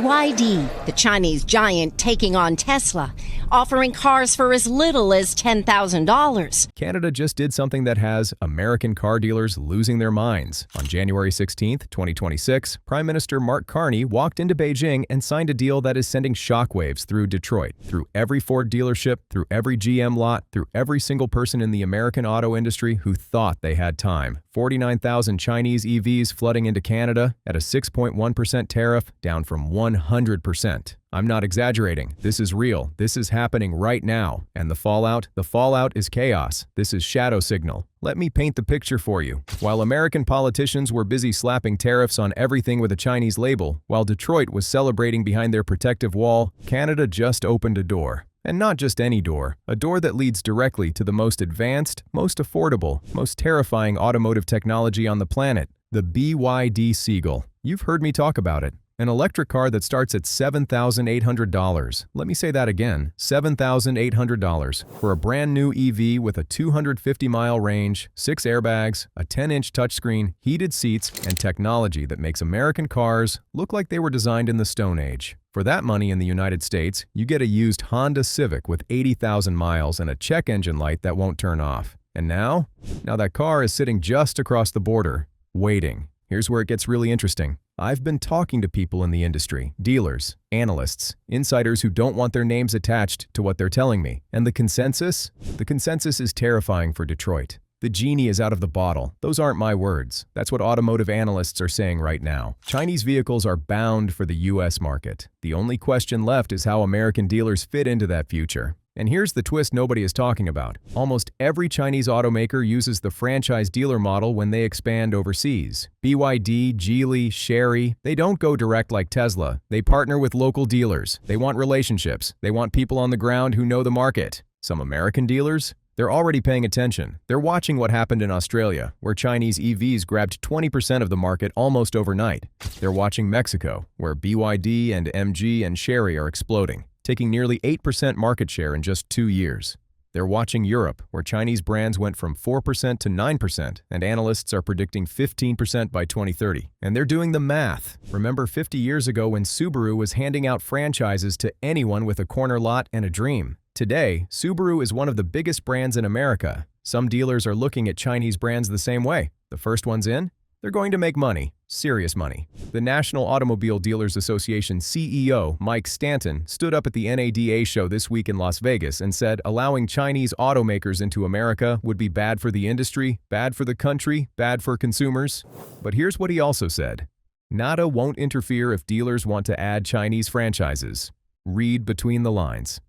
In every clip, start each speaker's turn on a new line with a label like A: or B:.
A: BYD, the Chinese giant taking on Tesla, offering cars for as little as $10,000.
B: Canada just did something that has American car dealers losing their minds. On January 16, 2026, Prime Minister Mark Carney walked into Beijing and signed a deal that is sending shockwaves through Detroit, through every Ford dealership, through every GM lot, through every single person in the American auto industry who thought they had time. 49,000 Chinese EVs flooding into Canada at a 6.1% tariff, down from 100%. I'm not exaggerating. This is real. This is happening right now. And the fallout is chaos. This is shadow signal. Let me paint the picture for you. While American politicians were busy slapping tariffs on everything with a Chinese label, while Detroit was celebrating behind their protective wall, Canada just opened a door. And not just any door, a door that leads directly to the most advanced, most affordable, most terrifying automotive technology on the planet, the BYD Seagull. You've heard me talk about it. An electric car that starts at $7,800. Let me say that again, $7,800 for a brand new EV with a 250-mile range, 6 airbags, a 10-inch touchscreen, heated seats, and technology that makes American cars look like they were designed in the Stone Age. For that money in the United States, you get a used Honda Civic with 80,000 miles and a check engine light that won't turn off. And now that car is sitting just across the border, waiting. Here's where it gets really interesting. I've been talking to people in the industry, dealers, analysts, insiders who don't want their names attached to what they're telling me. And the consensus? The consensus is terrifying for Detroit. The genie is out of the bottle. Those aren't my words. That's what automotive analysts are saying right now. Chinese vehicles are bound for the U.S. market. The only question left is how American dealers fit into that future. And here's the twist nobody is talking about. Almost every Chinese automaker uses the franchise dealer model when they expand overseas. BYD, Geely, Chery, they don't go direct like Tesla. They partner with local dealers. They want relationships. They want people on the ground who know the market. Some American dealers? They're already paying attention. They're watching what happened in Australia, where Chinese EVs grabbed 20% of the market almost overnight. They're watching Mexico, where BYD and MG and Chery are exploding, taking nearly 8% market share in just 2 years. They're watching Europe, where Chinese brands went from 4% to 9%, and analysts are predicting 15% by 2030. And they're doing the math. Remember 50 years ago when Subaru was handing out franchises to anyone with a corner lot and a dream? Today, Subaru is one of the biggest brands in America. Some dealers are looking at Chinese brands the same way. The first ones in? They're going to make money. Serious money. The National Automobile Dealers Association CEO, Mike Stanton, stood up at the NADA show this week in Las Vegas and said allowing Chinese automakers into America would be bad for the industry, bad for the country, bad for consumers. But here's what he also said. NADA won't interfere if dealers want to add Chinese franchises. Read between the lines.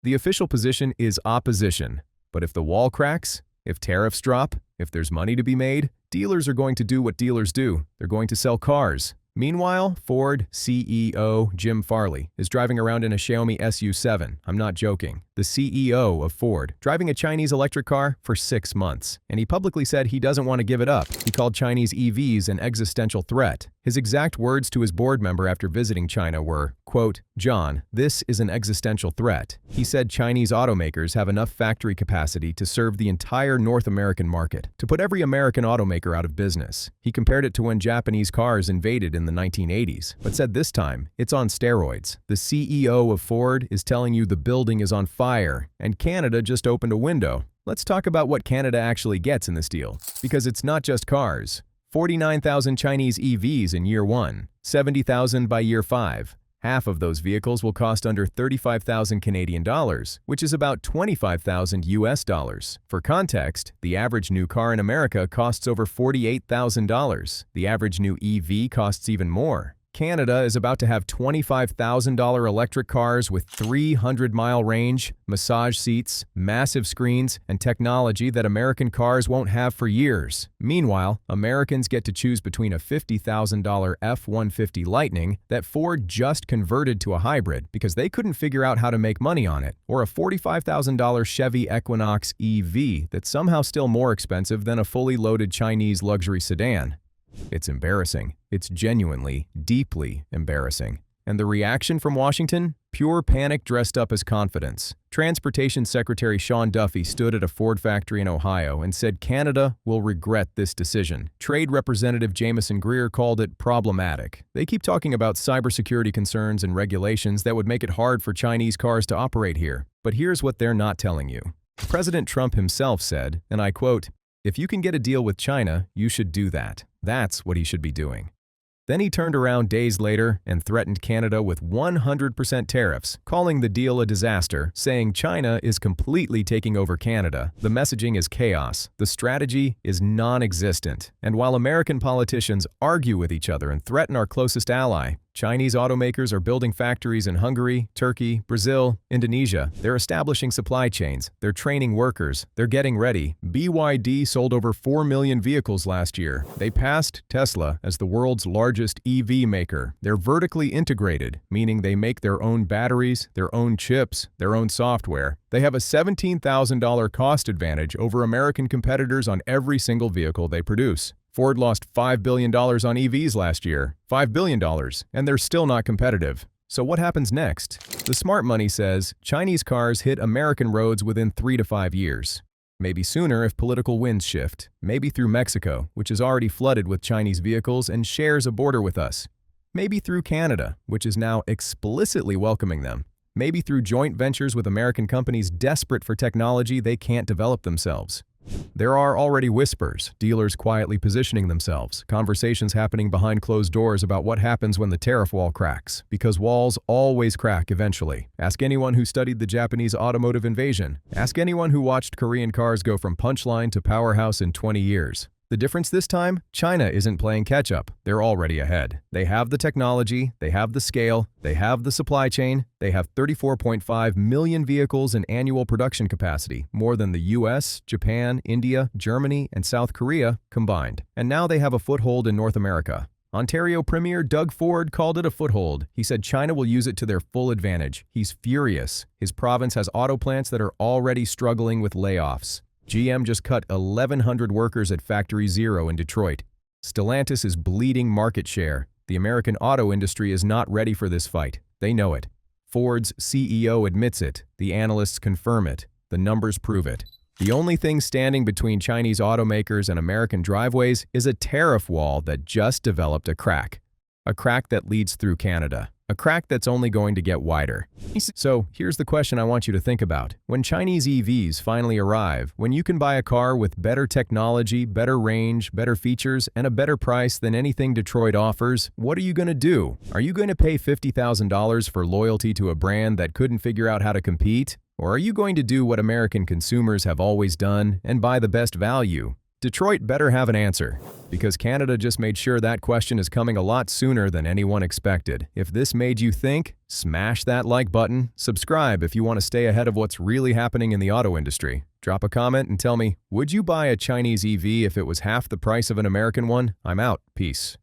B: The official position is opposition. But if the wall cracks, if tariffs drop, if there's money to be made, dealers are going to do what dealers do. They're going to sell cars. Meanwhile, Ford CEO Jim Farley is driving around in a Xiaomi SU7. I'm not joking. The CEO of Ford, driving a Chinese electric car for 6 months. And he publicly said he doesn't want to give it up. He called Chinese EVs an existential threat. His exact words to his board member after visiting China were, quote, "John, this is an existential threat." He said Chinese automakers have enough factory capacity to serve the entire North American market, to put every American automaker out of business. He compared it to when Japanese cars invaded in the 1980s, but said this time, it's on steroids. The CEO of Ford is telling you the building is on fire, and Canada just opened a window. Let's talk about what Canada actually gets in this deal, because it's not just cars. 49,000 Chinese EVs in year 1, 70,000 by year 5. Half of those vehicles will cost under 35,000 Canadian dollars, which is about 25,000 US dollars. For context, the average new car in America costs over $48,000. The average new EV costs even more. Canada is about to have $25,000 electric cars with 300-mile range, massage seats, massive screens, and technology that American cars won't have for years. Meanwhile, Americans get to choose between a $50,000 F-150 Lightning that Ford just converted to a hybrid because they couldn't figure out how to make money on it, or a $45,000 Chevy Equinox EV that's somehow still more expensive than a fully loaded Chinese luxury sedan. It's embarrassing. It's genuinely, deeply embarrassing. And the reaction from Washington? Pure panic dressed up as confidence. Transportation Secretary Sean Duffy stood at a Ford factory in Ohio and said Canada will regret this decision. Trade Representative Jamieson Greer called it problematic. They keep talking about cybersecurity concerns and regulations that would make it hard for Chinese cars to operate here. But here's what they're not telling you. President Trump himself said, and I quote, "If you can get a deal with China, you should do that. That's what he should be doing." Then he turned around days later and threatened Canada with 100% tariffs, calling the deal a disaster, saying China is completely taking over Canada. The messaging is chaos. The strategy is non-existent. And while American politicians argue with each other and threaten our closest ally, Chinese automakers are building factories in Hungary, Turkey, Brazil, Indonesia. They're establishing supply chains. They're training workers. They're getting ready. BYD sold over 4 million vehicles last year. They passed Tesla as the world's largest EV maker. They're vertically integrated, meaning they make their own batteries, their own chips, their own software. They have a $17,000 cost advantage over American competitors on every single vehicle they produce. Ford lost $5 billion on EVs last year, $5 billion, and they're still not competitive. So what happens next? The smart money says Chinese cars hit American roads within 3 to 5 years. Maybe sooner if political winds shift. Maybe through Mexico, which is already flooded with Chinese vehicles and shares a border with us. Maybe through Canada, which is now explicitly welcoming them. Maybe through joint ventures with American companies desperate for technology they can't develop themselves. There are already whispers, dealers quietly positioning themselves, conversations happening behind closed doors about what happens when the tariff wall cracks, because walls always crack eventually. Ask anyone who studied the Japanese automotive invasion. Ask anyone who watched Korean cars go from punchline to powerhouse in 20 years. The difference this time? China isn't playing catch-up. They're already ahead. They have the technology, they have the scale, they have the supply chain, they have 34.5 million vehicles in annual production capacity, more than the US, Japan, India, Germany, and South Korea combined. And now they have a foothold in North America. Ontario Premier Doug Ford called it a foothold. He said China will use it to their full advantage. He's furious. His province has auto plants that are already struggling with layoffs. GM just cut 1,100 workers at Factory Zero in Detroit. Stellantis is bleeding market share. The American auto industry is not ready for this fight. They know it. Ford's CEO admits it. The analysts confirm it. The numbers prove it. The only thing standing between Chinese automakers and American driveways is a tariff wall that just developed a crack. A crack that leads through Canada. A crack that's only going to get wider. So here's the question I want you to think about. When Chinese EVs finally arrive, when you can buy a car with better technology, better range, better features, and a better price than anything Detroit offers, what are you going to do? Are you going to pay $50,000 for loyalty to a brand that couldn't figure out how to compete? Or are you going to do what American consumers have always done and buy the best value? Detroit better have an answer, because Canada just made sure that question is coming a lot sooner than anyone expected. If this made you think, smash that like button, subscribe if you want to stay ahead of what's really happening in the auto industry. Drop a comment and tell me, would you buy a Chinese EV if it was half the price of an American one? I'm out. Peace.